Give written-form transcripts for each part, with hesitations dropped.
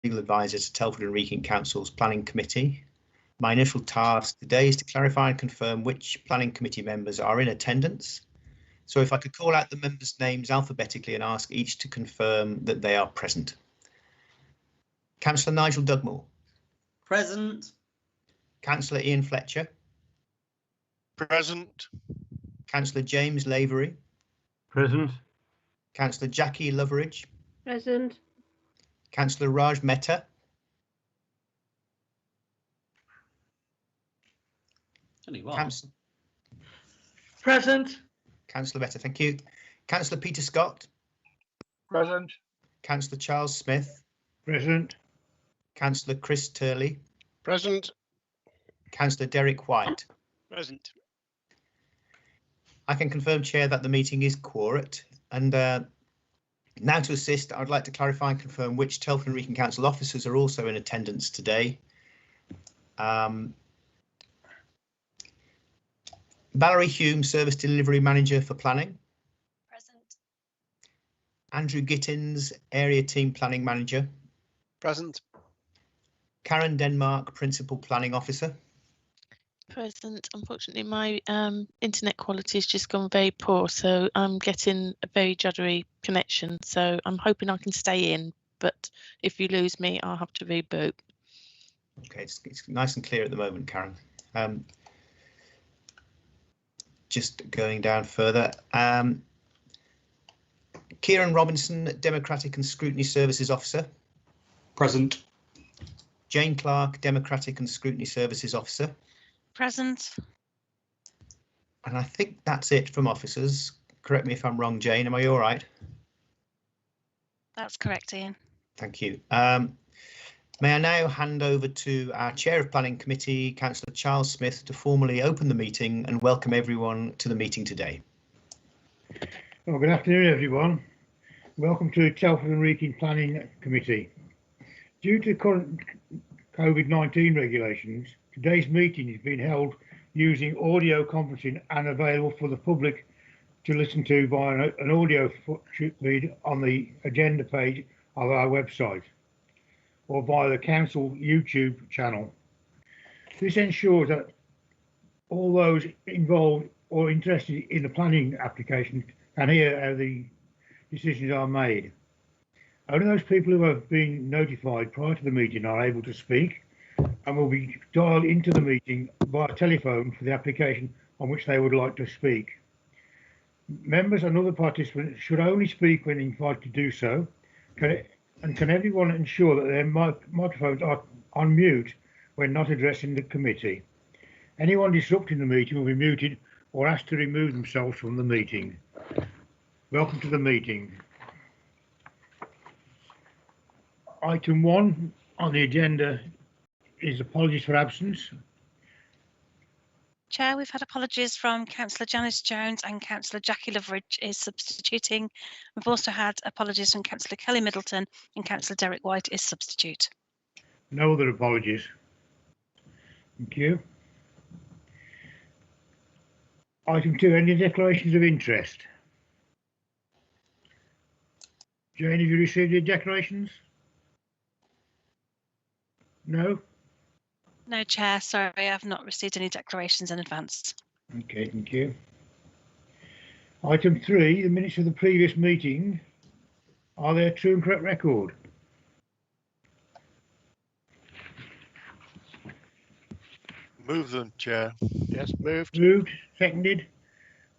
Legal Advisor to Telford and Wrekin Council's Planning Committee. My initial task today is to clarify and confirm which Planning Committee members are in attendance. So if I could call out the members' names alphabetically and ask each to confirm that they are present. Councillor Nigel Dugmore. Present. Councillor Ian Fletcher. Present. Councillor James Lavery. Present. Councillor Jackie Loveridge. Present. Councillor Raj Mehta. Present. Councillor Mehta, thank you. Councillor Peter Scott. Present. Councillor Charles Smith. Present. Councillor Chris Turley. Present. Councillor Derek White. Present. I can confirm, Chair, that the meeting is quorate. And now to assist, I'd like to clarify and confirm which Telford and Wrekin Council officers are also in attendance today. Valerie Hume, Service Delivery Manager for Planning. Present. Andrew Gittins, Area Team Planning Manager. Present. Karen Denmark, Principal Planning Officer. Present. Unfortunately, my internet quality has just gone very poor, so I'm getting a very juddery connection. So I'm hoping I can stay in, but if you lose me, I'll have to reboot. Okay, it's nice and clear at the moment, Karen. Just going down further. Kieran Robinson, Democratic and Scrutiny Services Officer. Present. Jane Clark, Democratic and Scrutiny Services Officer. Present. And I think that's it from officers. Correct me if I'm wrong, Jane. Am I all right? That's correct, Ian. Thank you. May I now hand over to our Chair of Planning Committee, Councillor Charles Smith, to formally open the meeting and welcome everyone to the meeting today. Well, good afternoon, everyone. Welcome to Telford and Wrekin Planning Committee. Due to current COVID-19 regulations, today's meeting is being held using audio conferencing and available for the public to listen to via an audio feed on the agenda page of our website or via the council YouTube channel. This ensures that all those involved or interested in the planning application can hear how the decisions are made. Only those people who have been notified prior to the meeting are able to speak and will be dialed into the meeting via telephone for the application on which they would like to speak. Members and other participants should only speak when invited to do so. Can everyone ensure that their microphones are on mute when not addressing the committee? Anyone disrupting the meeting will be muted or asked to remove themselves from the meeting. Welcome to the meeting. Item 1 on the agenda is apologies for absence. Chair, we've had apologies from Councillor Janice Jones and Councillor Jackie Loveridge is substituting. We've also had apologies from Councillor Kelly Middleton and Councillor Derek White is substitute. No other apologies. Thank you. Item 2, any declarations of interest? Jane, have you received your declarations? No? No, Chair, sorry, I've not received any declarations in advance. Okay, thank you. Item 3, the minutes of the previous meeting. Are they a true and correct record? Move them, Chair. Yes, moved. Moved, seconded.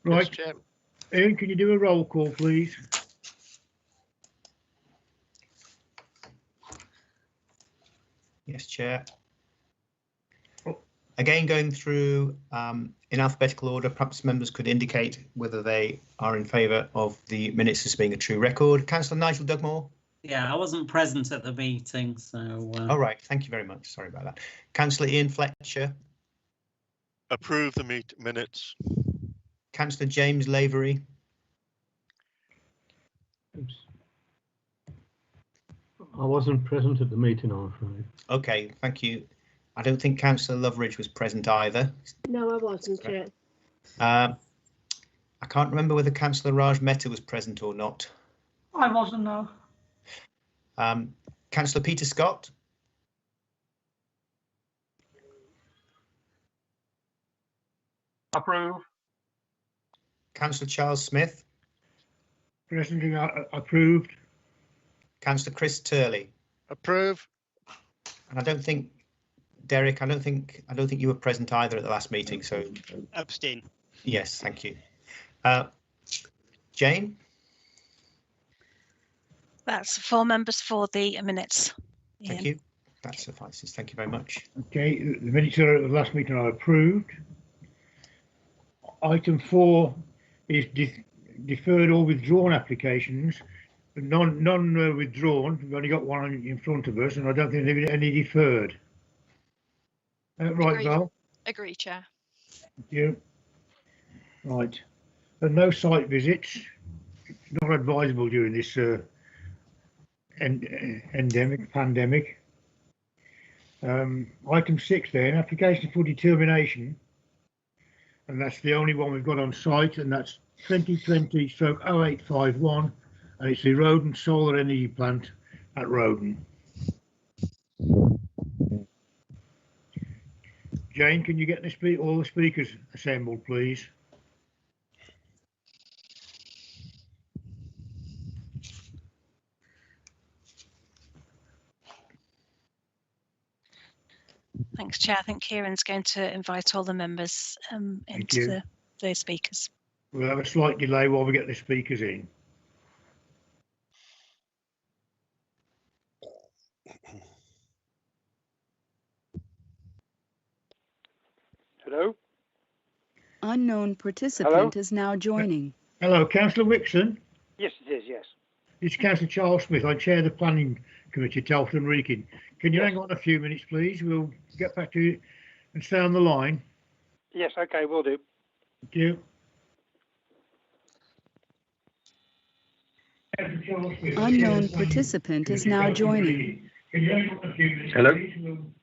Right. Yes, Chair. Ian, can you do a roll call, please? Yes, Chair. Again, going through in alphabetical order, perhaps members could indicate whether they are in favour of the minutes as being a true record. Councillor Nigel Dugmore. Yeah, I wasn't present at the meeting, so. All right, thank you very much. Sorry about that. Councillor Ian Fletcher. Approve the minutes. Councillor James Lavery. Oops. I wasn't present at the meeting, I'm afraid. Okay, thank you. I don't think Councillor Loveridge was present either. No, I wasn't. I can't remember whether Councillor Raj Mehta was present or not. I wasn't, no. Councillor Peter Scott, Approve. Councillor Charles Smith, Presently approved. Councillor Chris Turley, Approve. and I don't think Derek. I don't think you were present either at the last meeting. So Abstain. yes, thank you. Jane, That's 4 members for the minutes. thank Ian. you. That suffices. Thank you very much. Okay, the minutes are at the last meeting are approved. Item 4 is deferred or withdrawn applications. None withdrawn. We've only got one in front of us, and I don't think there's any deferred. Right, Agree. Val? Agree, Chair. Thank you. Right. And no site visits. It's not advisable during this pandemic. Item 6 then, application for determination. And that's the only one we've got on site, and that's 2020/0851, and it's the Roden Solar Energy Plant at Roden. Jane, can you get all the speakers assembled, please? Thanks, Chair. I think Kieran's going to invite all the members into the speakers. We'll have a slight delay while we get the speakers in. Hello? Unknown participant is now joining. Hello, Councillor Wixon. Yes, it is, yes. It's Councillor Charles Smith. I chair the Planning Committee, Telford Wrekin. Can you hang on a few minutes, please? We'll get back to you and stay on the line. Yes, okay, will do. Thank you. Unknown participant is now joining. Hello?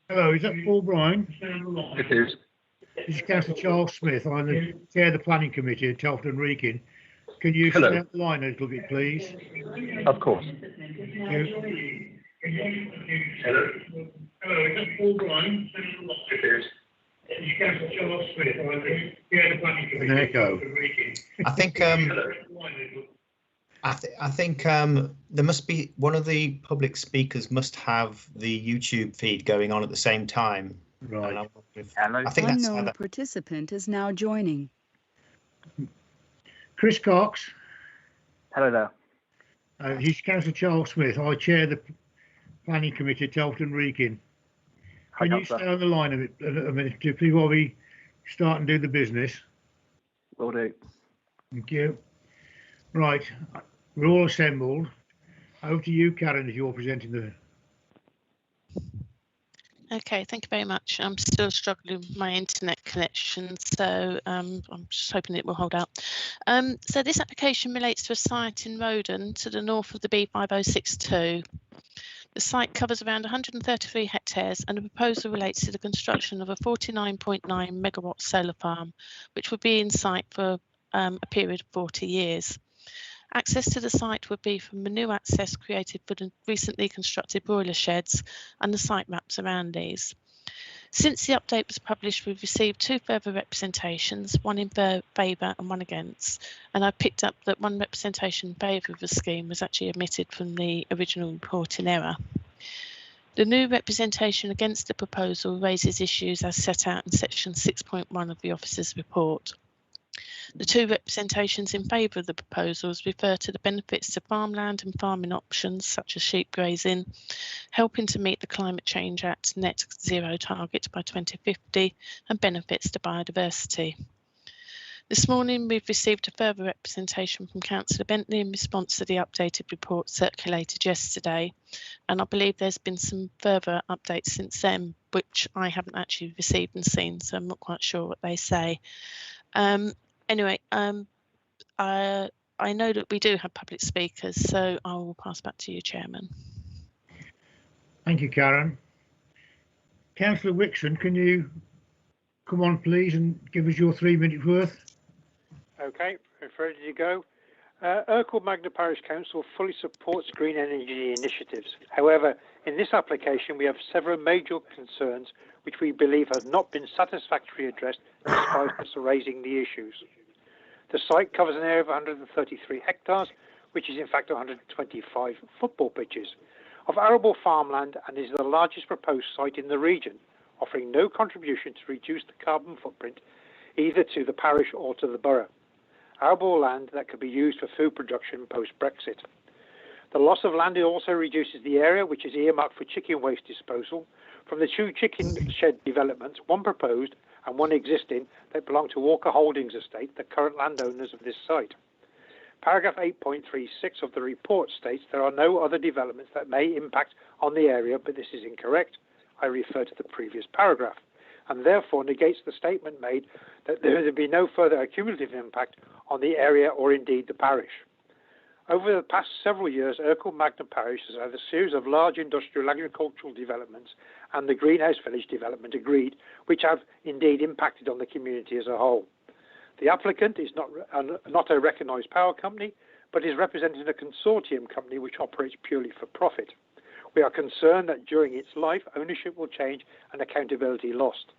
Hello, is that Paul Bryan? It is. This is Councillor Charles Smith. I'm the chair of the Planning Committee at Telford Wrekin. Can you Hello. stay on the line a little bit, please? Of course. Thank you. Hello. Hello, is that Paul Bryan? It is. This is Councillor Charles Smith. I'm the chair of the Planning Committee. An echo. I think I think there must be one of the public speakers must have the YouTube feed going on at the same time. Right. I think that's how Unknown that. participant is now joining. Chris Cox. Hello there. He's Councillor Charles Smith. I chair the Planning Committee at Telford Wrekin. Can you stay on the line a minute, please, while we start and do the business? Will do. Thank you. Right, we're all assembled. Over to you, Karen, if you're presenting the. Okay, thank you very much. I'm still struggling with my internet connection, so I'm just hoping it will hold out. So this application relates to a site in Roden to the north of the B5062. The site covers around 133 hectares, and the proposal relates to the construction of a 49.9 megawatt solar farm, which would be in sight for a period of 40 years. Access to the site would be from the new access created for the recently constructed broiler sheds and the site maps around these. Since the update was published, we've received 2 further representations, one in favour and one against, and I picked up that one representation in favour of the scheme was actually omitted from the original report in error. The new representation against the proposal raises issues as set out in section 6.1 of the officer's report. The 2 representations in favour of the proposals refer to the benefits to farmland and farming options such as sheep grazing, helping to meet the Climate Change Act net zero target by 2050 and benefits to biodiversity. This morning we've received a further representation from Councillor Bentley in response to the updated report circulated yesterday, and I believe there's been some further updates since then which I haven't actually received and seen, so I'm not quite sure what they say. Anyway, I know that we do have public speakers, so I will pass back to you, Chairman. Thank you, Karen. Councillor Wixon, can you come on, please, and give us your 3 minute worth? Okay, if ready to go. Urkel Magna Parish Council fully supports green energy initiatives. However, in this application, we have several major concerns which we believe have not been satisfactorily addressed despite us raising the issues. The site covers an area of 133 hectares, which is in fact 125 football pitches, of arable farmland and is the largest proposed site in the region, offering no contribution to reduce the carbon footprint either to the parish or to the borough. Arable land that could be used for food production post-Brexit. The loss of land also reduces the area which is earmarked for chicken waste disposal from the two chicken shed developments, one proposed and one existing, that belong to Walker Holdings Estate, the current landowners of this site. Paragraph 8.36 of the report states there are no other developments that may impact on the area, but this is incorrect. I refer to the previous paragraph, and therefore negates the statement made that there will be no further accumulative impact on the area or indeed the parish. Over the past several years, Urkel Magna Parish has had a series of large industrial agricultural developments and the Greenhouse Village development agreed, which have indeed impacted on the community as a whole. The applicant is not a recognised power company, but is representing a consortium company which operates purely for profit. We are concerned that during its life, ownership will change and accountability lost.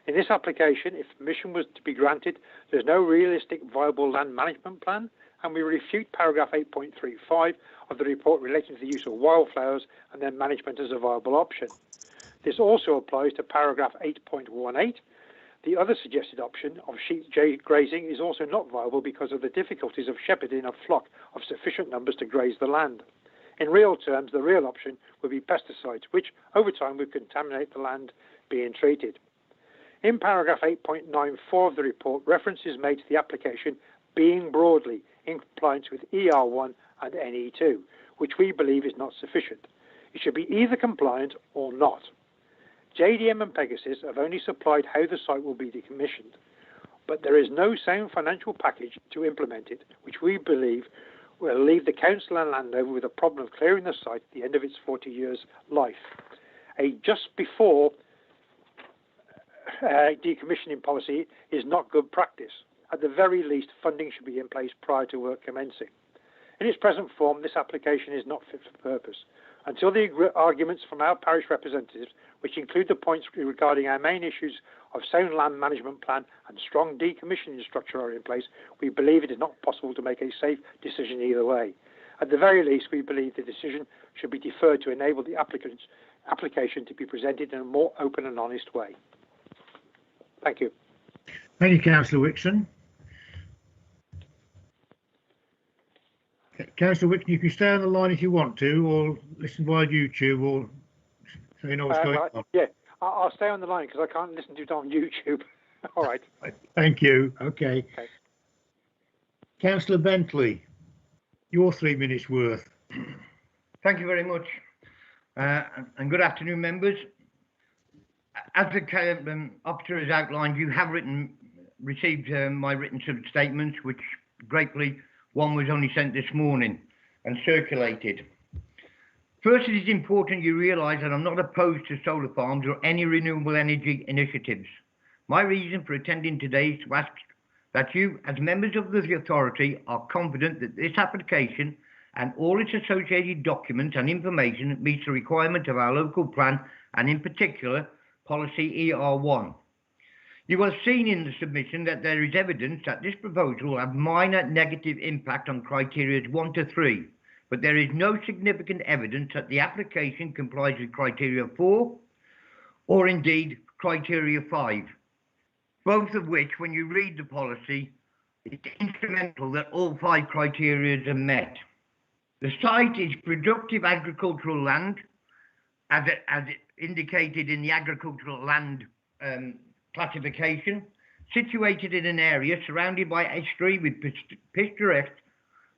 In this application, if permission was to be granted, there is no realistic viable land management plan, and we refute paragraph 8.35 of the report relating to the use of wildflowers and their management as a viable option. This also applies to paragraph 8.18. The other suggested option of sheep grazing is also not viable because of the difficulties of shepherding a flock of sufficient numbers to graze the land. In real terms, the real option would be pesticides, which over time would contaminate the land being treated. In paragraph 8.94 of the report, reference is made to the application being broadly in compliance with ER1 and NE2, which we believe is not sufficient. It should be either compliant or not. JDM and Pegasus have only supplied how the site will be decommissioned, but there is no sound financial package to implement it, which we believe will leave the council and landowner with a problem of clearing the site at the end of its 40 years life. A just before decommissioning policy is not good practice. At the very least, funding should be in place prior to work commencing. In its present form, this application is not fit for purpose. Until the arguments from our parish representatives, which include the points regarding our main issues of sound land management plan and strong decommissioning structure are in place, we believe it is not possible to make a safe decision either way. At the very least, we believe the decision should be deferred to enable the applicant's application to be presented in a more open and honest way. Thank you. Thank you, Councillor Wixon. Councillor Wixon, you can stay on the line if you want to, or listen via YouTube, or so you know what's going on. Yeah, I'll stay on the line because I can't listen to it on YouTube. All right. Thank you. Okay. Councillor Bentley, your 3 minutes worth. Thank you very much. And good afternoon, members. As the officer has outlined, you have received my written statements, which gratefully one was only sent this morning and circulated. First, it is important you realise that I'm not opposed to solar farms or any renewable energy initiatives. My reason for attending today is to ask that you, as members of the authority, are confident that this application and all its associated documents and information meets the requirement of our local plan and in particular policy ER1. You will have seen in the submission that there is evidence that this proposal will have minor negative impact on criteria 1 to 3, but there is no significant evidence that the application complies with criteria 4 or indeed criteria 5, both of which, when you read the policy, it's instrumental that all 5 criteria are met. The site is productive agricultural land, as indicated in the agricultural land classification, situated in an area surrounded by estuary with picturesque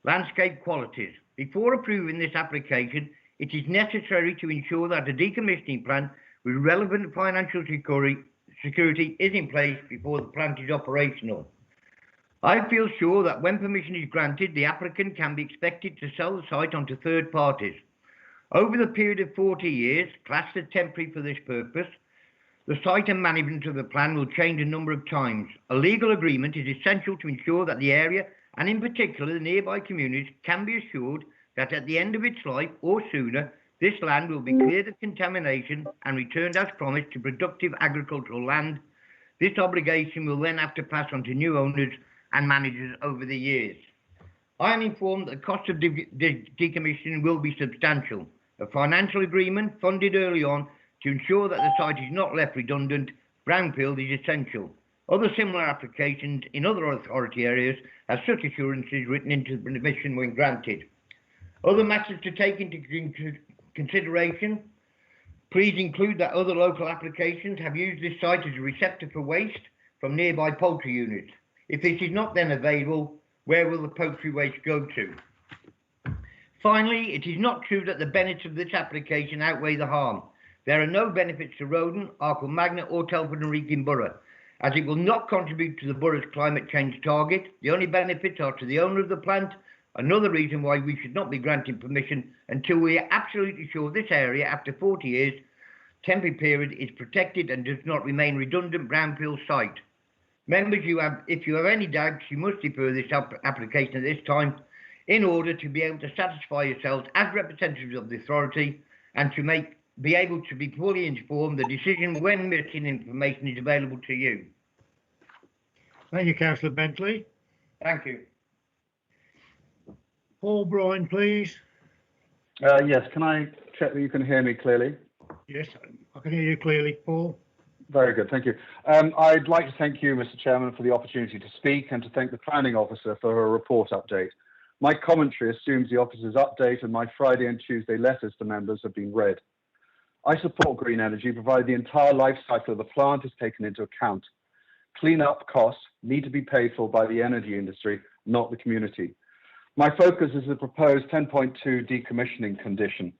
landscape qualities. Before approving this application, it is necessary to ensure that a decommissioning plan with relevant financial security is in place before the plant is operational. I feel sure that when permission is granted, the applicant can be expected to sell the site onto third parties. Over the period of 40 years, classed as temporary for this purpose, the site and management of the plan will change a number of times. A legal agreement is essential to ensure that the area and in particular the nearby communities, can be assured that at the end of its life or sooner, this land will be cleared of contamination and returned as promised to productive agricultural land. This obligation will then have to pass on to new owners and managers over the years. I am informed that the cost of decommissioning will be substantial. A financial agreement funded early on to ensure that the site is not left redundant, brownfield, is essential. Other similar applications in other authority areas have such assurances written into the permission when granted. Other matters to take into consideration, please include that other local applications have used this site as a receptor for waste from nearby poultry units. If this is not then available, where will the poultry waste go to? Finally, it is not true that the benefits of this application outweigh the harm. There are no benefits to Roden, Arkle Magna or Telford and Wrekin Borough, as it will not contribute to the borough's climate change target. The only benefits are to the owner of the plant. Another reason why we should not be granting permission until we are absolutely sure this area, after 40 years, temporary period, is protected and does not remain redundant brownfield site. Members, if you have any doubts, you must defer this application at this time in order to be able to satisfy yourselves as representatives of the authority and to be able to be fully informed the decision when missing information is available to you. Thank you, Councillor Bentley. Thank you. Paul Bryan, please. Yes, can I check that you can hear me clearly? Yes, I can hear you clearly, Paul. Very good, thank you. I'd like to thank you, Mr. Chairman, for the opportunity to speak and to thank the planning officer for her report update. My commentary assumes the officer's update and my Friday and Tuesday letters to members have been read. I support green energy, provided the entire life cycle of the plant is taken into account. Clean-up costs need to be paid for by the energy industry, not the community. My focus is the proposed 10.2 decommissioning condition.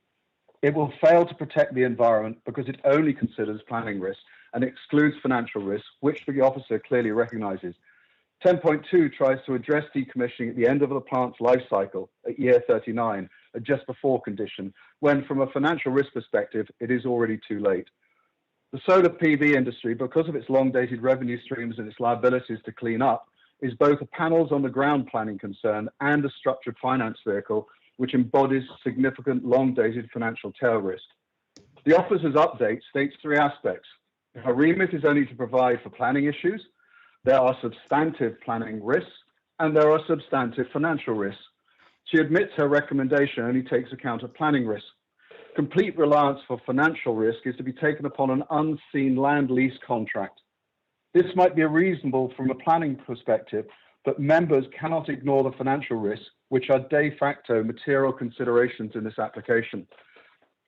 It will fail to protect the environment because it only considers planning risk and excludes financial risk, which the officer clearly recognises. 10.2 tries to address decommissioning at the end of the plant's life cycle at year 39, a just before condition, when from a financial risk perspective, it is already too late. The solar PV industry, because of its long-dated revenue streams and its liabilities to clean up, is both a panels on the ground planning concern and a structured finance vehicle, which embodies significant long-dated financial tail risk. The officer's update states three aspects. Her remit is only to provide for planning issues. There are substantive planning risks, and there are substantive financial risks. She admits her recommendation only takes account of planning risk. Complete reliance for financial risk is to be taken upon an unseen land lease contract. This might be reasonable from a planning perspective, but members cannot ignore the financial risks, which are de facto material considerations in this application.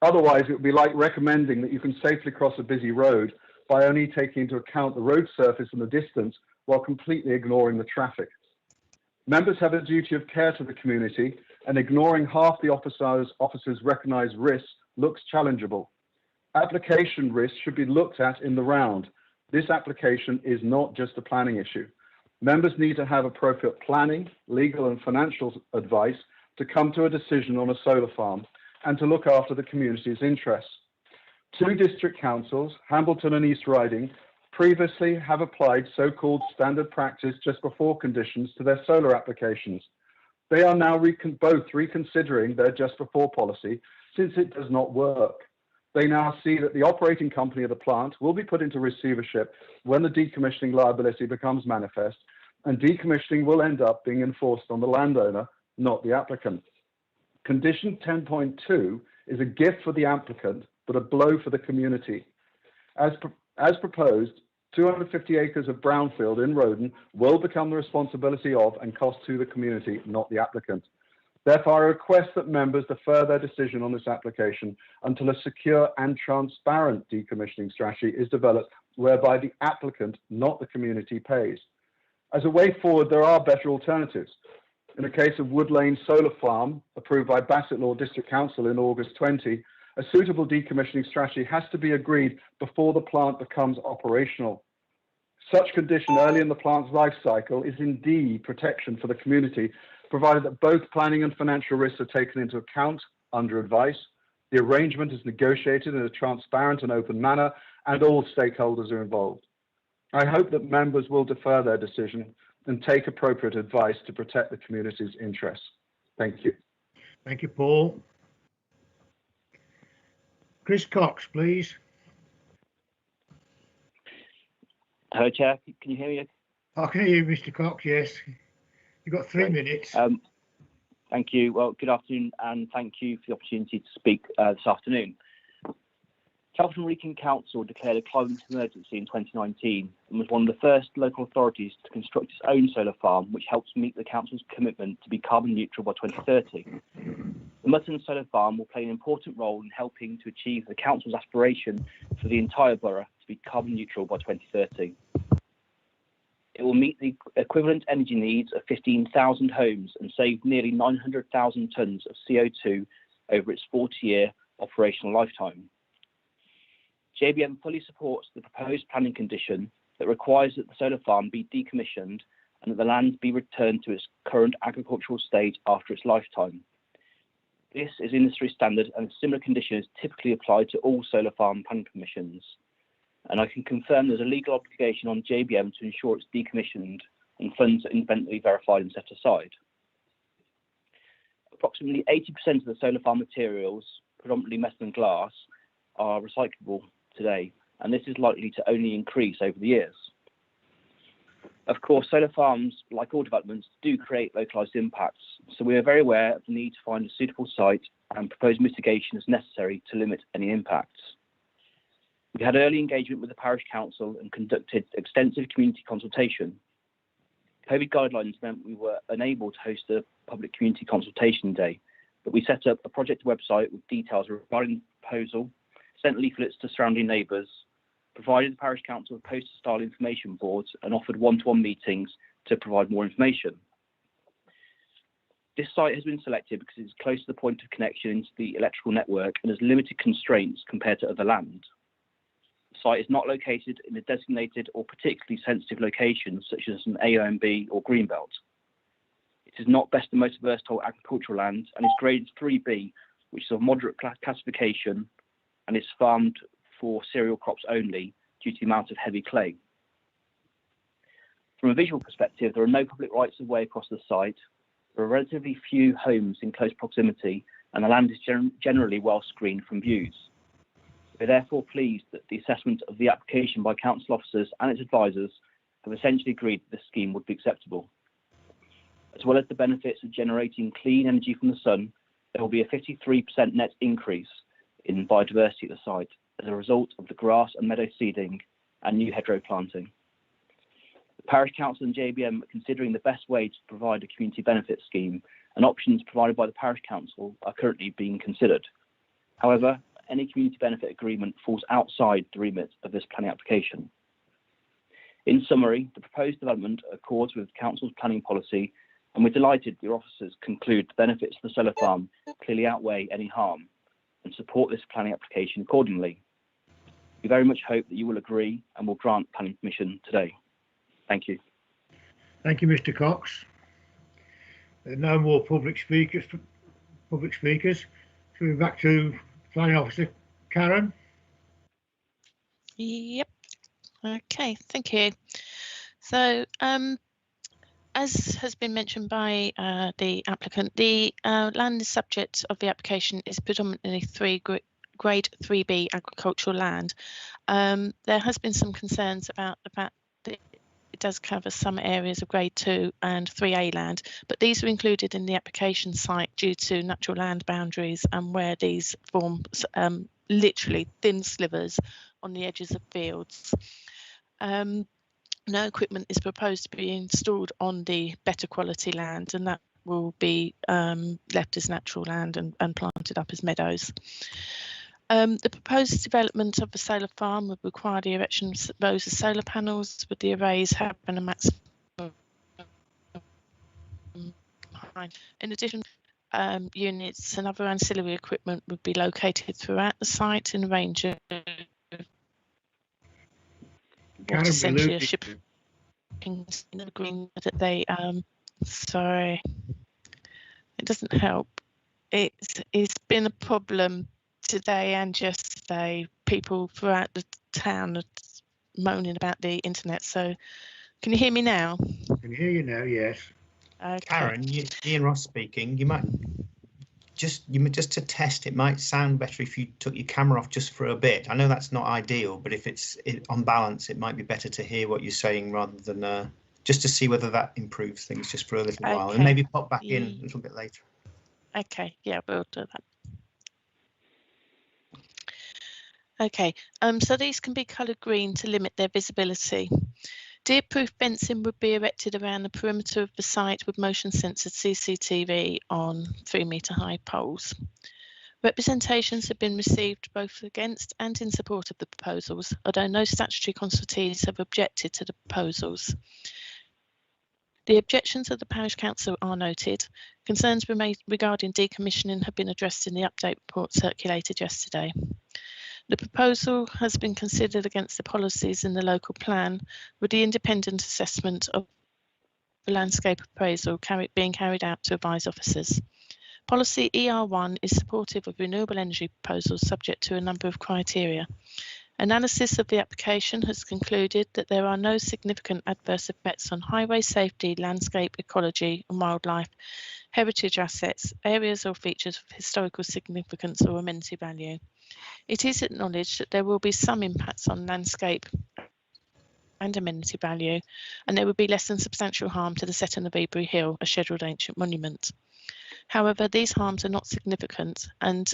Otherwise, it would be like recommending that you can safely cross a busy road by only taking into account the road surface and the distance while completely ignoring the traffic. Members have a duty of care to the community, and ignoring half the officers' recognised risks looks challengeable. Application risks should be looked at in the round. This application is not just a planning issue. Members need to have appropriate planning, legal and financial advice to come to a decision on a solar farm and to look after the community's interests. Two district councils, Hambleton and East Riding, previously have applied so-called standard practice just before conditions to their solar applications. They are now both reconsidering their just before policy since it does not work. They now see that the operating company of the plant will be put into receivership when the decommissioning liability becomes manifest, and decommissioning will end up being enforced on the landowner, not the applicant. Condition 10.2 is a gift for the applicant, but a blow for the community. As proposed, 250 acres of brownfield in Roden will become the responsibility of and cost to the community, not the applicant. Therefore, I request that members defer their decision on this application until a secure and transparent decommissioning strategy is developed whereby the applicant, not the community, pays. As a way forward, there are better alternatives. In the case of Wood Lane Solar Farm, approved by Bassett Law District Council in August 20, a suitable decommissioning strategy has to be agreed before the plant becomes operational. Such condition early in the plant's life cycle is indeed protection for the community, provided that both planning and financial risks are taken into account under advice, the arrangement is negotiated in a transparent and open manner, and all stakeholders are involved. I hope that members will defer their decision and take appropriate advice to protect the community's interests. Thank you. Thank you, Paul. Chris Cox, please. Hello, Chair. Can you hear me? I can hear you, Mr. Cox, yes. You've got 3 minutes. Thank you. Well, good afternoon, and thank you for the opportunity to speak this afternoon. Telford Wrekin Council declared a climate emergency in 2019 and was one of the first local authorities to construct its own solar farm, which helps meet the council's commitment to be carbon neutral by 2030. The Mutton Solar Farm will play an important role in helping to achieve the council's aspiration for the entire borough to be carbon neutral by 2030. It will meet the equivalent energy needs of 15,000 homes and save nearly 900,000 tonnes of CO2 over its 40-year operational lifetime. JBM fully supports the proposed planning condition that requires that the solar farm be decommissioned and that the land be returned to its current agricultural state after its lifetime. This is industry standard, and a similar condition is typically applied to all solar farm planning permissions. And I can confirm there's a legal obligation on JBM to ensure it's decommissioned and funds are independently verified and set aside. Approximately 80% of the solar farm materials, predominantly metal and glass, are recyclable today, and this is likely to only increase over the years. Of course, solar farms, like all developments, do create localised impacts, so we are very aware of the need to find a suitable site and propose mitigation as necessary to limit any impacts. We had early engagement with the parish council and conducted extensive community consultation. COVID guidelines meant we were unable to host a public community consultation day, but we set up a project website with details regarding the proposal, sent leaflets to surrounding neighbours, provided the parish council with poster-style information boards, and offered one-to-one meetings to provide more information. This site has been selected because it's close to the point of connection into the electrical network and has limited constraints compared to other land. The site is not located in a designated or particularly sensitive location, such as an AONB or greenbelt. It is not best and most versatile agricultural land and is graded 3B, which is of moderate classification, and is farmed for cereal crops only due to the amount of heavy clay. From a visual perspective, there are no public rights of way across the site. There are relatively few homes in close proximity, and the land is generally well screened from views. We're therefore pleased that the assessment of the application by council officers and its advisors have essentially agreed that this scheme would be acceptable. As well as the benefits of generating clean energy from the sun, there will be a 53% net increase in biodiversity at the site as a result of the grass and meadow seeding and new hedgerow planting. The parish council and JBM are considering the best way to provide a community benefit scheme, and options provided by the parish council are currently being considered. However, any community benefit agreement falls outside the remit of this planning application. In summary, the proposed development accords with council's planning policy, and we're delighted your officers conclude the benefits of the solar farm clearly outweigh any harm and support this planning application accordingly. We very much hope that you will agree and will grant planning permission today. Thank you. Thank you, Mr. Cox. There are no more public speakers. So we're back to Planning Officer Karen. Yep. Okay, thank you. So, as has been mentioned by the applicant, the land subject of the application is predominantly grade 3B agricultural land. There has been some concerns about the fact that it does cover some areas of grade 2 and 3A land, but these are included in the application site due to natural land boundaries and where these form literally thin slivers on the edges of fields. No equipment is proposed to be installed on the better quality land, and that will be left as natural land and planted up as meadows. The proposed development of the solar farm would require the erection of rows of solar panels, with the arrays having a maximum height. In addition, units and other ancillary equipment would be located throughout the site in a range of what essentially a shipping agreement that they sorry, it doesn't help. It's been a problem today and yesterday. People throughout the town are moaning about the internet, so Can you hear me now? I can hear you now, yes. Okay. Karen, Ian Ross speaking. You might just to test. It might sound better if you took your camera off just for a bit. I know that's not ideal, but if it's on balance, it might be better to hear what you're saying rather than just to see whether that improves things just for a little while, and maybe pop back in a little bit later. Okay, yeah, we'll do that. Okay, so these can be coloured green to limit their visibility. Deer-proof fencing would be erected around the perimeter of the site with motion-censored CCTV on 3-metre high poles. Representations have been received both against and in support of the proposals, although no statutory consultees have objected to the proposals. The objections of the Parish Council are noted. Concerns regarding decommissioning have been addressed in the update report circulated yesterday. The proposal has been considered against the policies in the local plan, with the independent assessment of the landscape appraisal being carried out to advise officers. Policy ER1 is supportive of renewable energy proposals subject to a number of criteria. Analysis of the application has concluded that there are no significant adverse effects on highway safety, landscape, ecology and wildlife, heritage assets, areas or features of historical significance or amenity value. It is acknowledged that there will be some impacts on landscape and amenity value, and there will be less than substantial harm to the setting of Ebury Hill, a scheduled ancient monument. However, these harms are not significant, and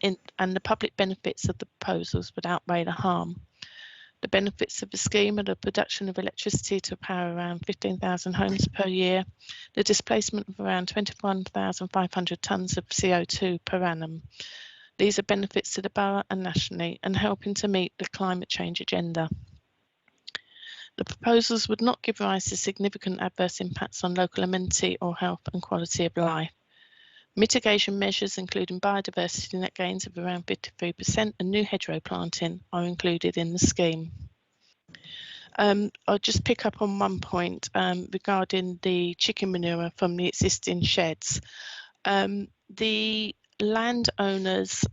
the public benefits of the proposals would outweigh the harm. The benefits of the scheme are the production of electricity to power around 15,000 homes per year, the displacement of around 21,500 tonnes of CO2 per annum. These are benefits to the borough and nationally, and helping to meet the climate change agenda. The proposals would not give rise to significant adverse impacts on local amenity or health and quality of life. Mitigation measures, including biodiversity net gains of around 53% and new hedgerow planting, are included in the scheme. I'll just pick up on one point regarding the chicken manure from the existing sheds. The landowners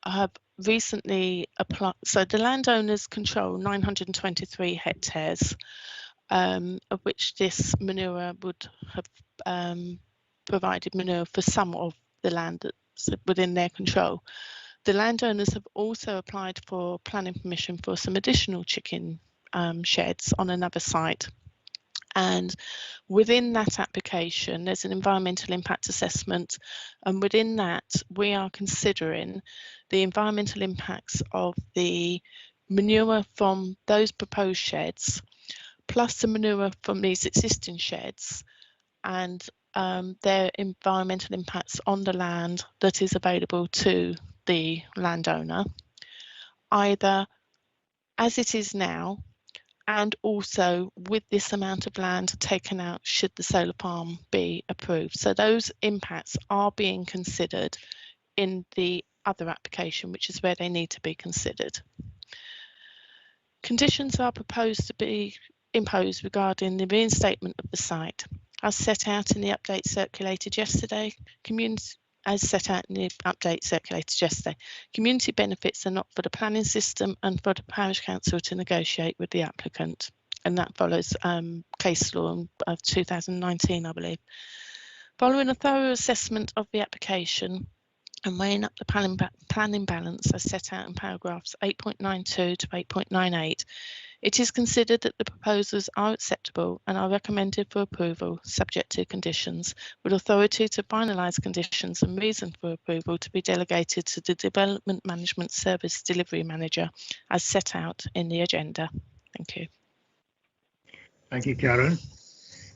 have recently applied, so the landowners control 923 hectares, of which this manure would have provided manure for some of the land that's within their control. The landowners have also applied for planning permission for some additional chicken sheds on another site. And within that application, there's an environmental impact assessment. And within that, we are considering the environmental impacts of the manure from those proposed sheds, plus the manure from these existing sheds, and their environmental impacts on the land that is available to the landowner, either as it is now, and also with this amount of land taken out should the solar farm be approved. So those impacts are being considered in the other application, which is where they need to be considered. Conditions are proposed to be imposed regarding the reinstatement of the site. As set out in the update circulated yesterday, community benefits are not for the planning system and for the parish council to negotiate with the applicant, and that follows case law of 2019, I believe. Following a thorough assessment of the application and weighing up the planning balance as set out in paragraphs 8.92 to 8.98, it is considered that the proposals are acceptable and are recommended for approval, subject to conditions, with authority to finalise conditions and reason for approval to be delegated to the Development Management Service Delivery Manager, as set out in the agenda. Thank you. Thank you, Karen.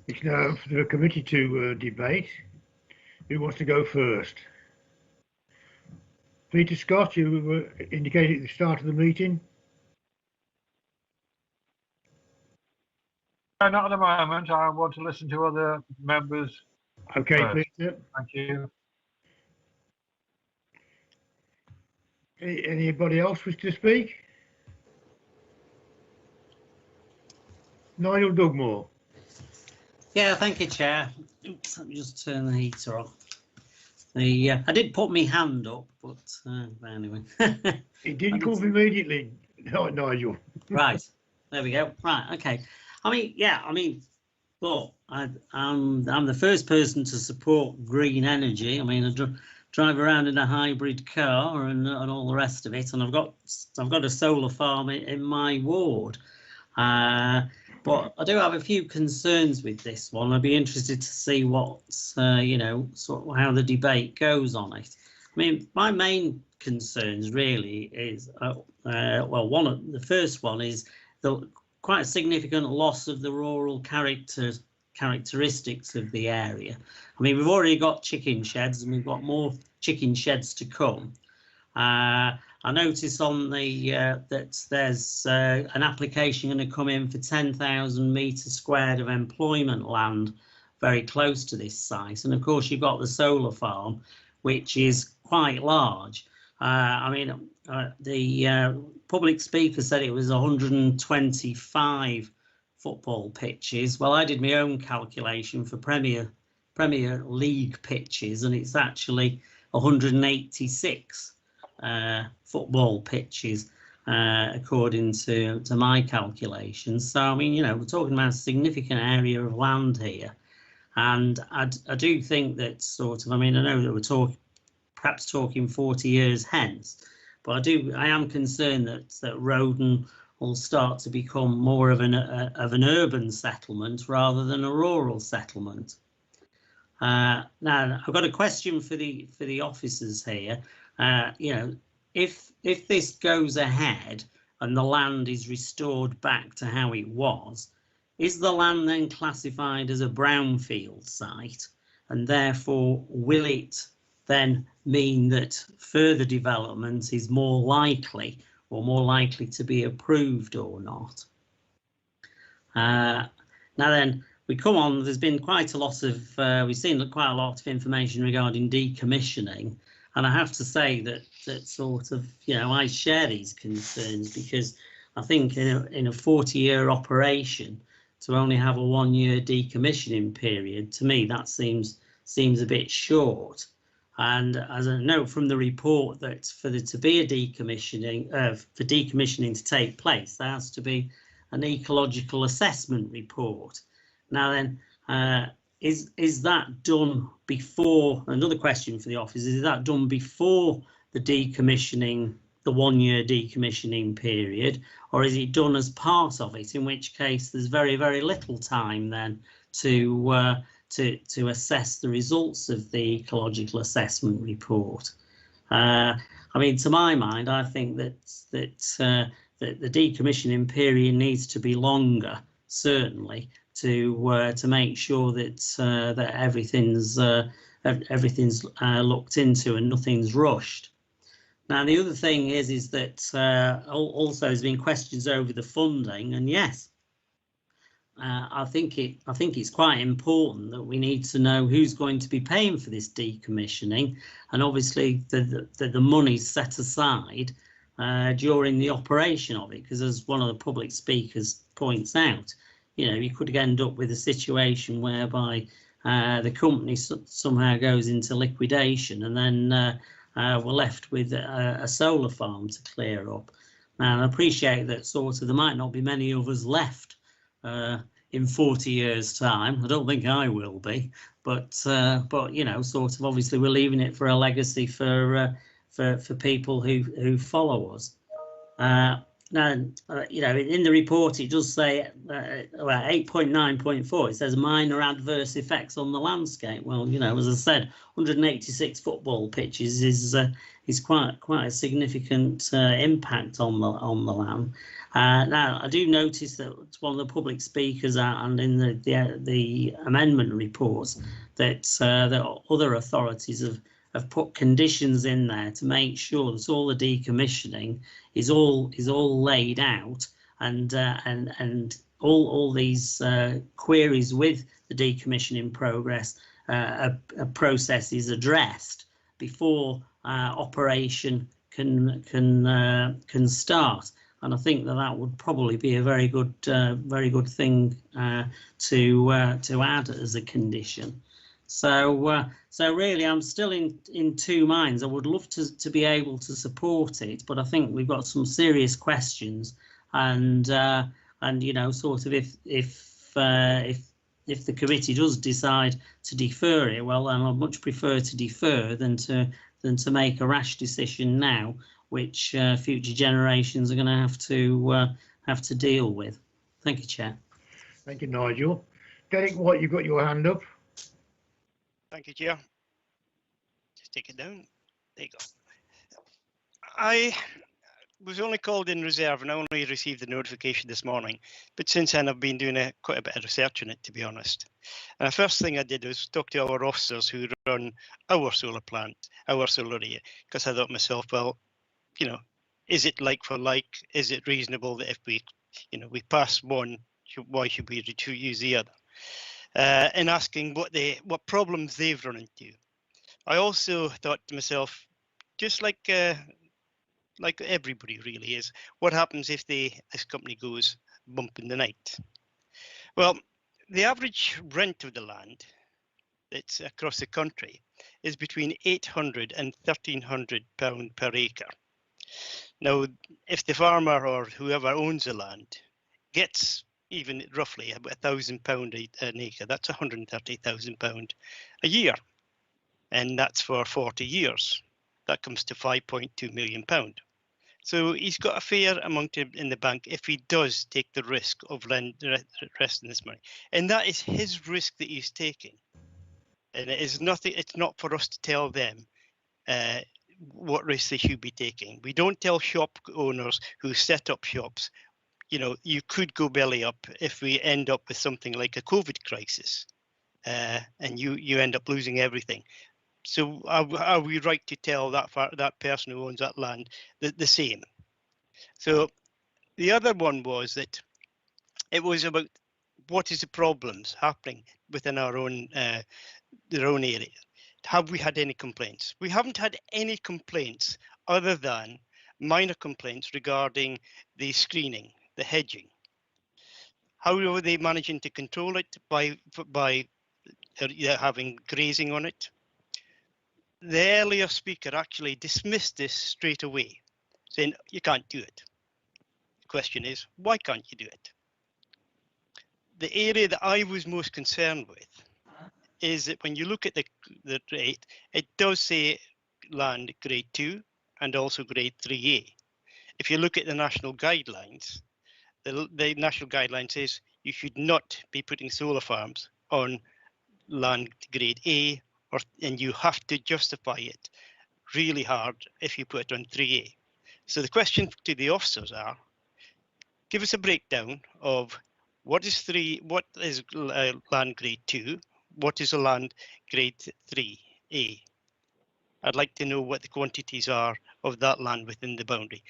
It's now for the committee to debate. Who wants to go first? Peter Scott, you were indicated at the start of the meeting. Not at the moment. I want to listen to other members. Okay, first. Peter. Thank you. Anybody else wish to speak? Nigel Dugmore. Yeah, thank you, Chair. Oops, let me just turn the heater off. I did put my hand up, but anyway. It didn't come immediately, Nigel. Right, there we go. Right, okay. I mean, yeah, I mean, look, I'm the first person to support green energy. I mean, I drive around in a hybrid car and all the rest of it, and I've got a solar farm in my ward. But I do have a few concerns with this one. I'd be interested to see what you know, sort of how the debate goes on it. I mean, my main concerns really is well, the first one is the quite a significant loss of the rural characteristics of the area. I mean, we've already got chicken sheds and we've got more chicken sheds to come. I notice on the that there's an application going to come in for 10,000 metres squared of employment land very close to this site, and of course you've got the solar farm, which is quite large. I mean, the public speaker said it was 125 football pitches. Well, I did my own calculation for Premier League pitches, and it's actually 186 football pitches, according to my calculations. So, I mean, you know, we're talking about a significant area of land here, and I do think that sort of, I mean, I know that we're perhaps talking 40 years hence, but I am concerned that Roden will start to become more of an urban settlement rather than a rural settlement. Now, I've got a question for the officers here. You know, if this goes ahead and the land is restored back to how it was, is the land then classified as a brownfield site, and therefore will it then mean that further development is more likely to be approved or not? Now then, we come on, there's been quite a lot of, we've seen quite a lot of information regarding decommissioning, and I have to say that sort of, you know, I share these concerns, because I think in a 40-year operation, to only have a 1-year decommissioning period, to me that seems a bit short. And as I know from the report, that for there to be a decommissioning, for decommissioning to take place, there has to be an ecological assessment report. Now then, is that done before? Another question for the office: is that done before the decommissioning, the 1-year decommissioning period, or is it done as part of it? In which case, there's very, very little time then to assess the results of the ecological assessment report. I mean, to my mind, I think that the decommissioning period needs to be longer, certainly, to make sure that everything's looked into and nothing's rushed. Now, the other thing is that also there's been questions over the funding, and yes, I think it's quite important that we need to know who's going to be paying for this decommissioning, and obviously the money's set aside during the operation of it, because as one of the public speakers points out, you know, you could end up with a situation whereby the company somehow goes into liquidation, and then we're left with a solar farm to clear up. Now, I appreciate that sort of there might not be many of us left in 40 years' time. I don't think I will be, but you know, sort of obviously we're leaving it for a legacy for people who follow us. Now, you know, in the report it does say 8.9.4. It says minor adverse effects on the landscape. Well, you know, as I said, 186 football pitches is quite a significant impact on the land. Now, I do notice that one of the public speakers and in the amendment reports that other authorities have put conditions in there to make sure that all the decommissioning is all laid out, and all these queries with the decommissioning process is addressed before operation can start. And I think that would probably be a very good thing to add as a condition. So really, I'm still in two minds. I would love to be able to support it, but I think we've got some serious questions, and and you know, sort of if the committee does decide to defer it, well, then I'd much prefer to defer than to make a rash decision now, which future generations are going to have to deal with. Thank you, Chair. Thank you, Nigel. Derek White, you've got your hand up. Thank you, Chair. Just take it down. There you go. I was only called in reserve and I only received the notification this morning, but since then I've been doing quite a bit of research on it, to be honest. And the first thing I did was talk to our officers who run our solar plant, our solar area, because I thought to myself, well, you know, is it like for like? Is it reasonable that if we, you know, we pass one, why should we use the other? And asking what problems they've run into. I also thought to myself, just like everybody really is, what happens if this company goes bump in the night? Well, the average rent of the land that's across the country is between £800 and £1,300 per acre. Now, if the farmer or whoever owns the land gets even roughly about £1,000 an acre, that's £130,000 a year, and that's for 40 years. That comes to £5.2 million. So he's got a fair amount in the bank if he does take the risk of resting this money, and that is his risk that he's taking. And it is nothing. It's not for us to tell them what risk they should be taking. We don't tell shop owners who set up shops, you know, you could go belly up if we end up with something like a COVID crisis, and you end up losing everything. So are we right to tell that person who owns that land the same? So the other one was that it was about what is the problems happening within our own their own area. Have we had any complaints? We haven't had any complaints other than minor complaints regarding the screening, the hedging. How are they managing to control it? By having grazing on it. The earlier speaker actually dismissed this straight away, saying you can't do it. The question is, why can't you do it? The area that I was most concerned with is that when you look at the rate, it does say land grade 2 and also grade 3A. If you look at the national guidelines, the national guideline says you should not be putting solar farms on land grade A, and you have to justify it really hard if you put it on 3A. So the question to the officers are, give us a breakdown of what is land grade 2, what is a land grade 3A. I'd like to know what the quantities are of that land within the boundary.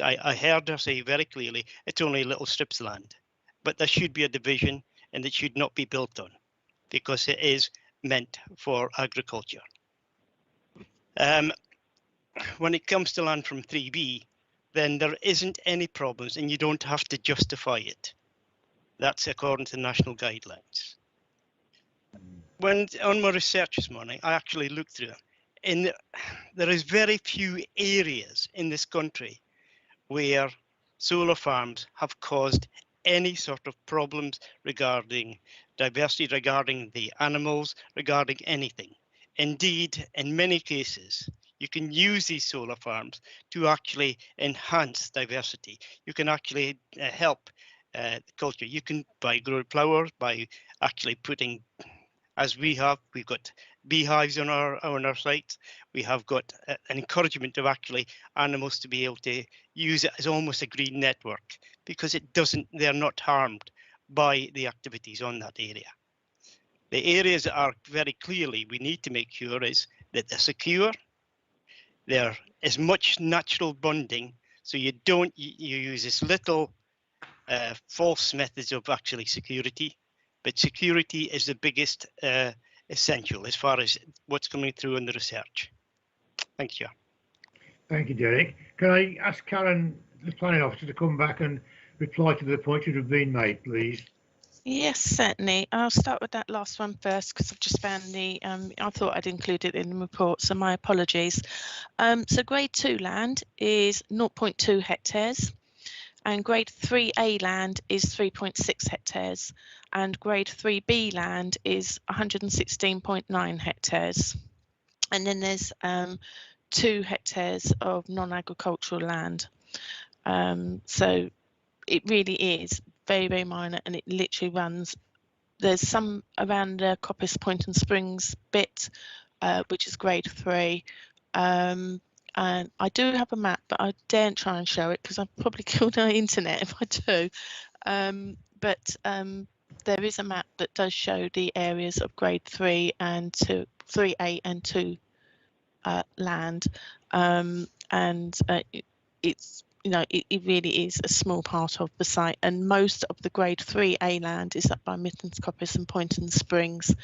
I heard her say very clearly it's only little strips of land, but there should be a division and it should not be built on because it is meant for agriculture. When it comes to land from 3B, then there isn't any problems and you don't have to justify it. That's according to national guidelines. When on my research this morning, I actually looked through them, and there is very few areas in this country where solar farms have caused any sort of problems regarding diversity, regarding the animals, regarding anything. Indeed, in many cases, you can use these solar farms to actually enhance diversity. You can actually help culture. You can by growing flowers, by actually putting, as we've got beehives on our site. We have got an encouragement of actually animals to be able to use it as almost a green network because they're not harmed by the activities on that area. The areas that are very clearly we need to make sure is that they're secure. There is much natural bonding, so you use this little false methods of actually security, but security is the biggest essential as far as what's coming through in the research. Thank you. Thank you, Derek. Can I ask Karen, the planning officer, to come back and reply to the points that have been made, please? Yes, certainly. I'll start with that last one first because I've just found I thought I'd include it in the report, so my apologies. So grade 2 land is 0.2 hectares. and grade 3A land is 3.6 hectares, and grade 3B land is 116.9 hectares. And then there's 2 hectares of non-agricultural land. So it really is very, very minor, and it literally runs. There's some around the Coppice Point and Springs bit, which is grade 3. And I do have a map, but I daren't try and show it because I'll probably kill the internet if I do. But there is a map that does show the areas of grade 3 and 3A and 2 land, and it's, you know, it really is a small part of the site, and most of the grade 3A land is up by Mittens Coppice and Poynton Springs,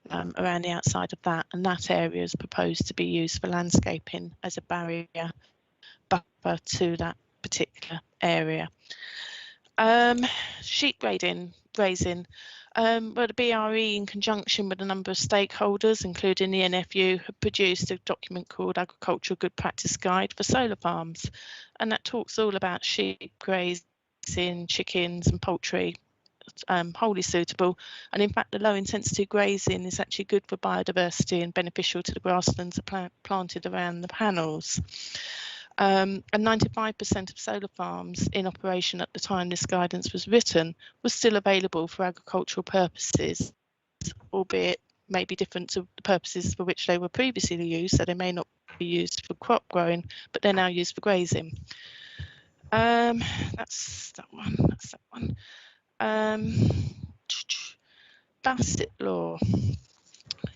around the outside of that, and that area is proposed to be used for landscaping as a barrier buffer to that particular area. Sheep grazing. Well, the BRE, in conjunction with a number of stakeholders, including the NFU, have produced a document called Agricultural Good Practice Guide for Solar Farms, and that talks all about sheep grazing, chickens and poultry, wholly suitable. And in fact, the low intensity grazing is actually good for biodiversity and beneficial to the grasslands planted around the panels. And 95% of solar farms in operation at the time this guidance was written was still available for agricultural purposes, albeit maybe different to the purposes for which they were previously used, so they may not be used for crop growing, but they're now used for grazing. That's that one. Bassett Law.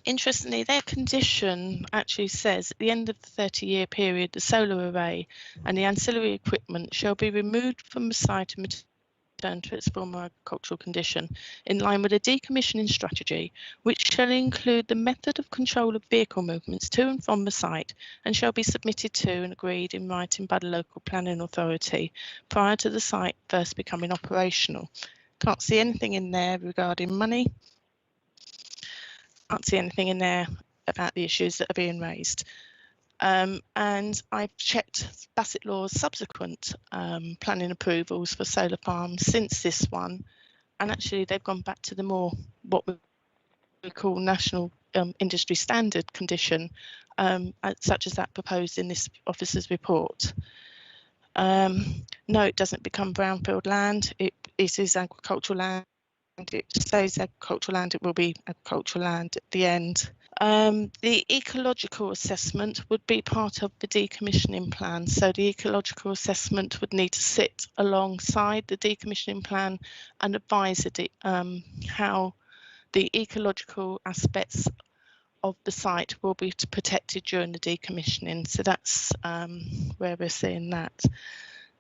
Interestingly, their condition actually says at the end of the 30-year period, the solar array and the ancillary equipment shall be removed from the site and returned to its former agricultural condition, in line with a decommissioning strategy, which shall include the method of control of vehicle movements to and from the site, and shall be submitted to and agreed in writing by the local planning authority prior to the site first becoming operational. Can't see anything in there regarding money. Can't see anything in there about the issues that are being raised. And I've checked Bassett Law's subsequent planning approvals for solar farms since this one, and actually they've gone back to the more what we call national industry standard condition, such as that proposed in this officer's report. No, it doesn't become brownfield land. It is agricultural land. It stays agricultural land. It will be agricultural land at the end. The ecological assessment would be part of the decommissioning plan. So the ecological assessment would need to sit alongside the decommissioning plan and advise how the ecological aspects of the site will be protected during the decommissioning. So that's where we're seeing that.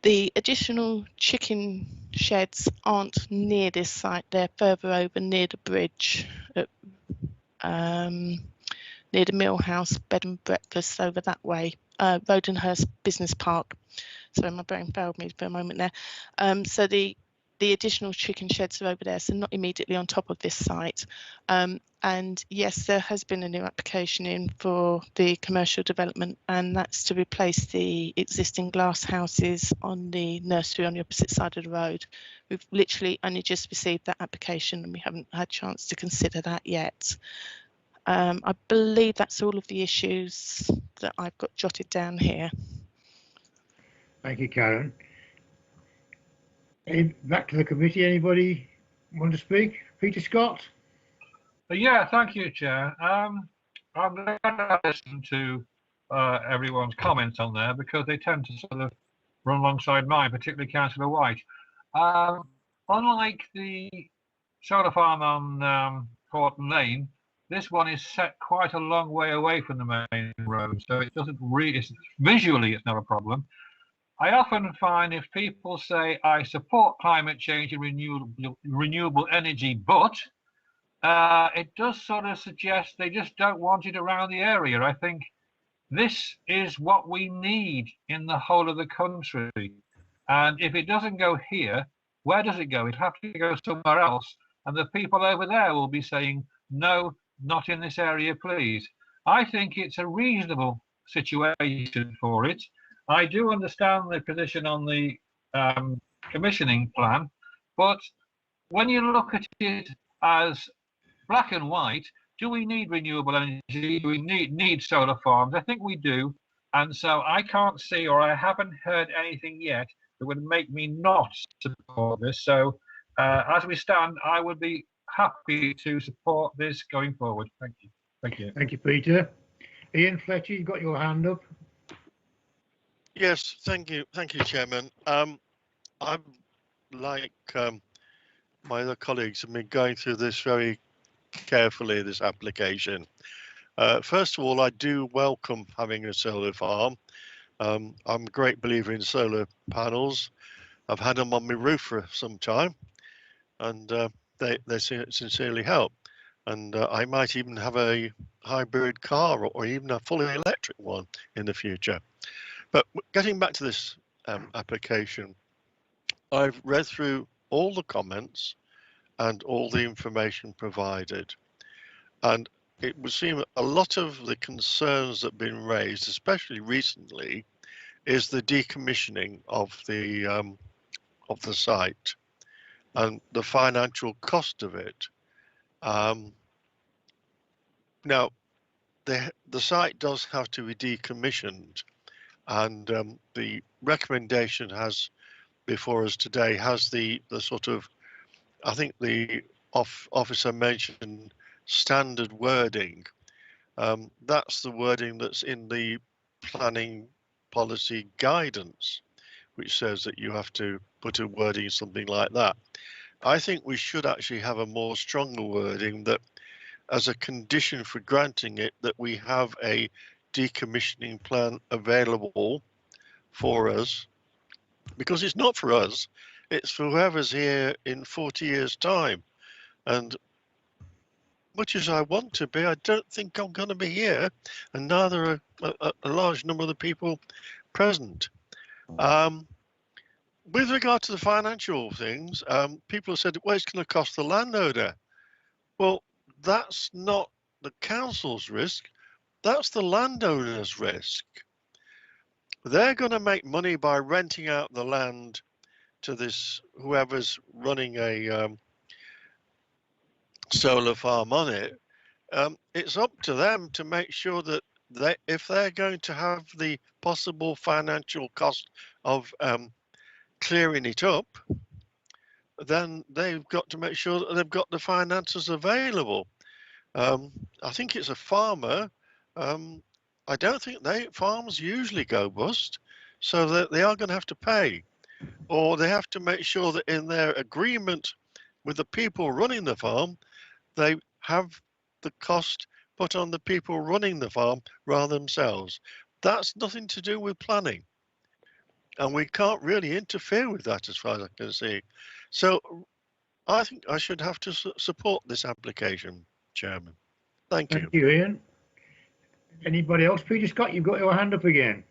The additional chicken sheds aren't near this site. They're further over near the bridge, near the Mill House bed and breakfast over that way, Rodenhurst Business Park. Sorry, my brain failed me for a moment there. So the additional chicken sheds are over there, so not immediately on top of this site. And yes, there has been a new application in for the commercial development, and that's to replace the existing glass houses on the nursery on the opposite side of the road. We've literally only just received that application and we haven't had a chance to consider that yet. I believe that's all of the issues that I've got jotted down here. Thank you, Karen. Back to the committee. Anybody want to speak? Peter Scott? Yeah, thank you, Chair. I'm glad I listened to everyone's comments on there because they tend to sort of run alongside mine, particularly Councillor White. Unlike the solar farm on Horton Lane, this one is set quite a long way away from the main road, so it doesn't really, visually it's not a problem. I often find if people say, I support climate change and renewable energy, but it does sort of suggest they just don't want it around the area. I think this is what we need in the whole of the country. And if it doesn't go here, where does it go? It'll have to go somewhere else. And the people over there will be saying, no, not in this area, please. I think it's a reasonable situation for it. I do understand the position on the decommissioning plan, but when you look at it as black and white, do we need renewable energy? Do we need solar farms? I think we do. And so I can't see, or I haven't heard anything yet that would make me not support this. So as we stand, I would be happy to support this going forward. Thank you. Thank you. Thank you, Peter. Ian Fletcher, you've got your hand up. Yes, thank you, Chairman. I'm like my other colleagues have been going through this very carefully, this application. First of all, I do welcome having a solar farm. I'm a great believer in solar panels. I've had them on my roof for some time, and they sincerely help. And I might even have a hybrid car or even a fully electric one in the future. But getting back to this application, I've read through all the comments and all the information provided. And it would seem a lot of the concerns that have been raised, especially recently, is the decommissioning of the site and the financial cost of it. Now, the site does have to be decommissioned, and the recommendation has before us today has the sort of, I think the officer mentioned standard wording. That's the wording that's in the planning policy guidance, which says that you have to put a wording something like that. I think we should actually have a more stronger wording that as a condition for granting it, that we have a decommissioning plan available for us, because it's not for us, it's for whoever's here in 40 years' time. And much as I want to be, I don't think I'm going to be here, and neither are a large number of the people present. With regard to the financial things, people have said, well, it's going to cost the landowner. Well, that's not the council's risk, that's the landowner's risk. They're going to make money by renting out the land to this whoever's running a solar farm on it. It's up to them to make sure that if they're going to have the possible financial cost of clearing it up, then they've got to make sure that they've got the finances available. I think it's a farmer. I don't think farms usually go bust, so that they are going to have to pay, or they have to make sure that in their agreement with the people running the farm, they have the cost put on the people running the farm rather than themselves. That's nothing to do with planning, and we can't really interfere with that as far as I can see. So I think I should have to support this application, Chairman. Thank you. Thank you, Ian. Anybody else? Peter Scott, you've got your hand up again.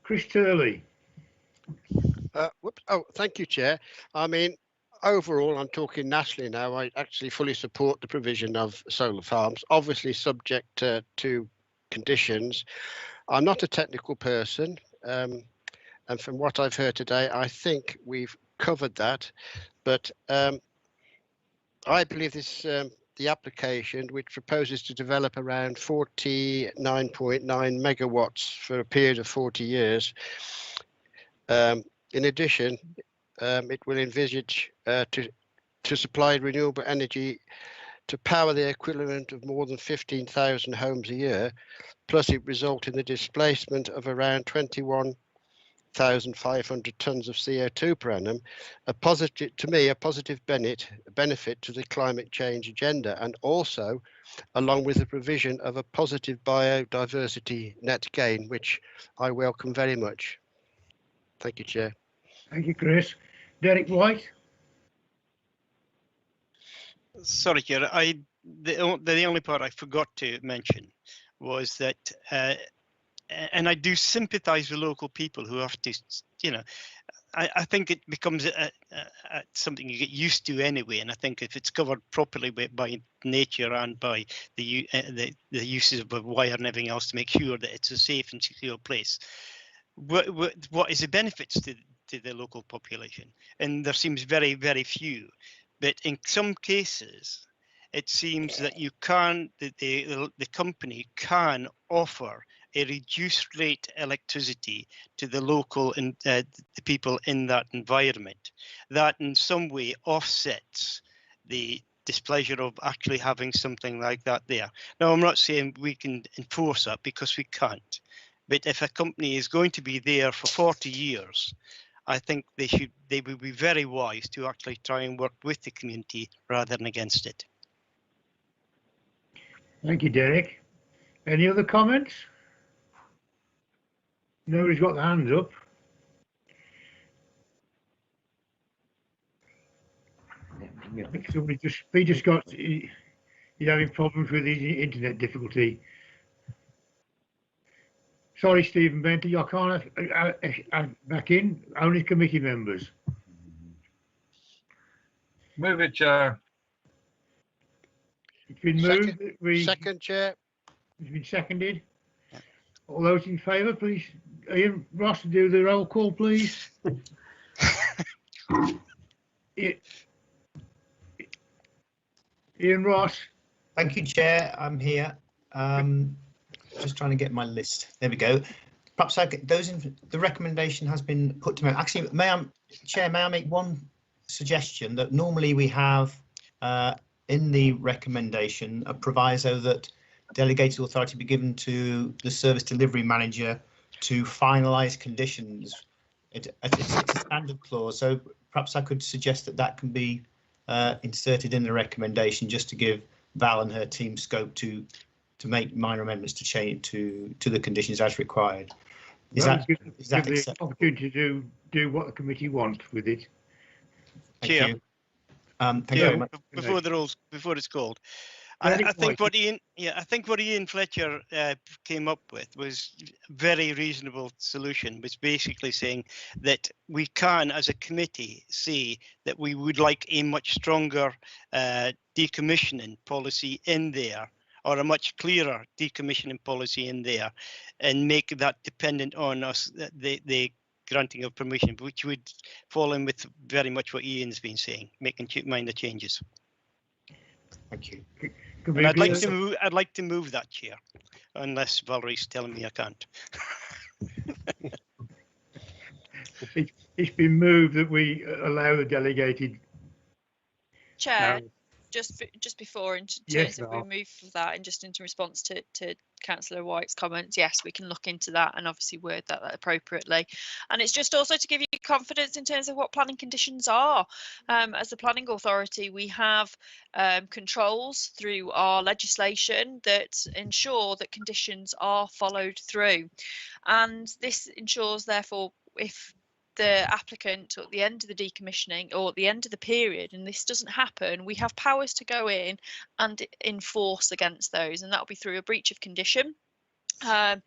Chris Turley. Oh, thank you, Chair. I mean, overall, I'm talking nationally now. I actually fully support the provision of solar farms, obviously subject to conditions. I'm not a technical person, and from what I've heard today, I think we've covered that. But I believe this the application, which proposes to develop around 49.9 megawatts for a period of 40 years. In addition, it will envisage to supply renewable energy to power the equivalent of more than 15,000 homes a year, plus it result in the displacement of around 21,500 tonnes of CO2 per annum, a positive benefit to the climate change agenda, and also along with the provision of a positive biodiversity net gain, which I welcome very much. Thank you, Chair. Thank you, Chris. Derek White. Sorry, Chair. The only part I forgot to mention was that and I do sympathise with local people who have to, you know, I think it becomes something you get used to anyway, and I think if it's covered properly by nature and by the uses of wire and everything else to make sure that it's a safe and secure place, what is the benefits to the local population? And there seems very, very few, but in some cases, it seems that you can, the company can offer a reduced rate electricity to the local and the people in that environment. That in some way offsets the displeasure of actually having something like that there. Now, I'm not saying we can enforce that, because we can't. But if a company is going to be there for 40 years, I think they would be very wise to actually try and work with the community rather than against it. Thank you, Derek. Any other comments? Nobody's got their hands up. I think somebody just got, he's having problems with his internet difficulty. Sorry, Stephen Bentley, I can't back in. Only committee members. Move it, Chair. It's been moved. Second, Chair. It's been seconded. All those in favour, please. Ian Ross, do the roll call, please. Ian Ross. Thank you, Chair. I'm here. Just trying to get my list. There we go. Perhaps the recommendation has been put to me. Actually, Chair, may I make one suggestion that normally we have in the recommendation a proviso that delegated authority be given to the service delivery manager to finalise conditions. It's a standard clause, so perhaps I could suggest that can be inserted in the recommendation, just to give Val and her team scope to make minor amendments to change to the conditions as required. Is that the opportunity to do what the committee wants with it? Thank you. Thank you very much. Before it's called. I think what Ian Fletcher came up with was a very reasonable solution, was basically saying that we can, as a committee, say that we would like a much stronger decommissioning policy in there, or a much clearer decommissioning policy in there, and make that dependent on us, the granting of permission, which would fall in with very much what Ian's been saying, making minor changes. Thank you. And I'd like to move that, Chair, unless Valerie's telling me I can't. It's been moved that we allow the delegated. Chair, just before, in terms of we move for that, and just in response to Councillor White's comments, yes, we can look into that and obviously word that appropriately. And it's just also to give you confidence in terms of what planning conditions are. As a planning authority, we have controls through our legislation that ensure that conditions are followed through. And this ensures, therefore, if the applicant at the end of the decommissioning or at the end of the period, and this doesn't happen, we have powers to go in and enforce against those, and that'll be through a breach of condition. And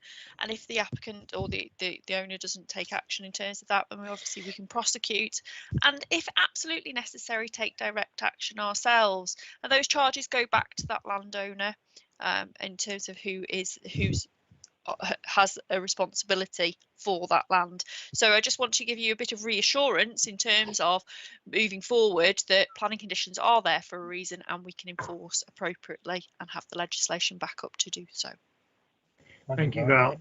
if the applicant or the owner doesn't take action in terms of that, then we can prosecute, and if absolutely necessary, take direct action ourselves. And those charges go back to that landowner in terms of who's has a responsibility for that land. So I just want to give you a bit of reassurance in terms of moving forward that planning conditions are there for a reason, and we can enforce appropriately and have the legislation back up to do so. Thank you, Val.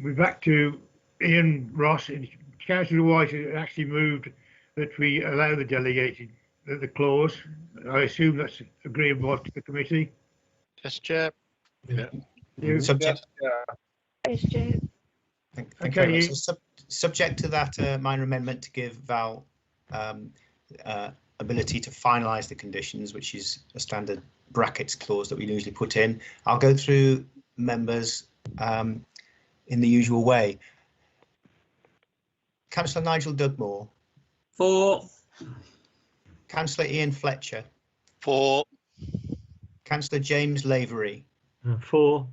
We're back to Ian Ross. Councillor White has actually moved that we allow the delegated the clause. I assume that's agreeable to the committee. Yes, Chair. Yeah. Subject. Yes, Chair. Thank you very much. So subject to that minor amendment to give Val ability to finalise the conditions, which is a standard brackets clause that we usually put in. I'll go through members in the usual way. Councillor Nigel Dugmore. For. Councillor Ian Fletcher. For. Councillor James Lavery. For.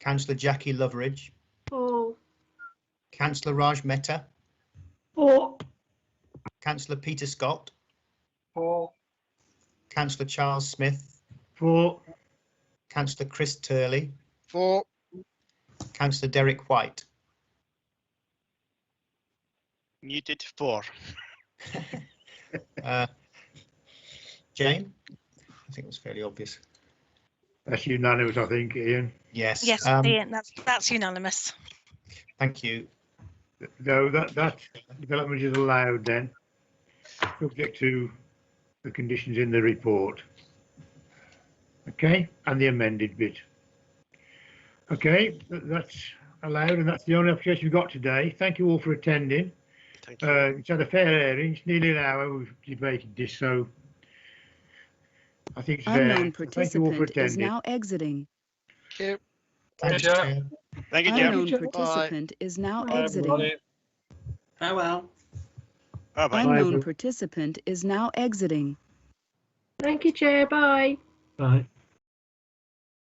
Councillor Jackie Loveridge, For. Councillor Raj Mehta, For. Councillor Peter Scott, For. Councillor Charles Smith, For. Councillor Chris Turley, For. Councillor Derek White. Muted 4. Jane? I think it was fairly obvious. That's unanimous, I think, Ian. Yes. Yes, Ian, that's unanimous. Thank you. So that development is allowed then, subject to the conditions in the report. Okay, and the amended bit. Okay, that's allowed, and that's the only application we've got today. Thank you all for attending. Thank you. It's had a fair airing. It's nearly an hour we've debated this, so I think it's fair. Unknown Thank you all for participant is attending. now exiting. Thank you. Thank you, Chair. Thank you, Chair. Unknown participant is now exiting. Farewell. Bye-bye. Unknown participant is now exiting. Thank you, Chair. Bye. Bye.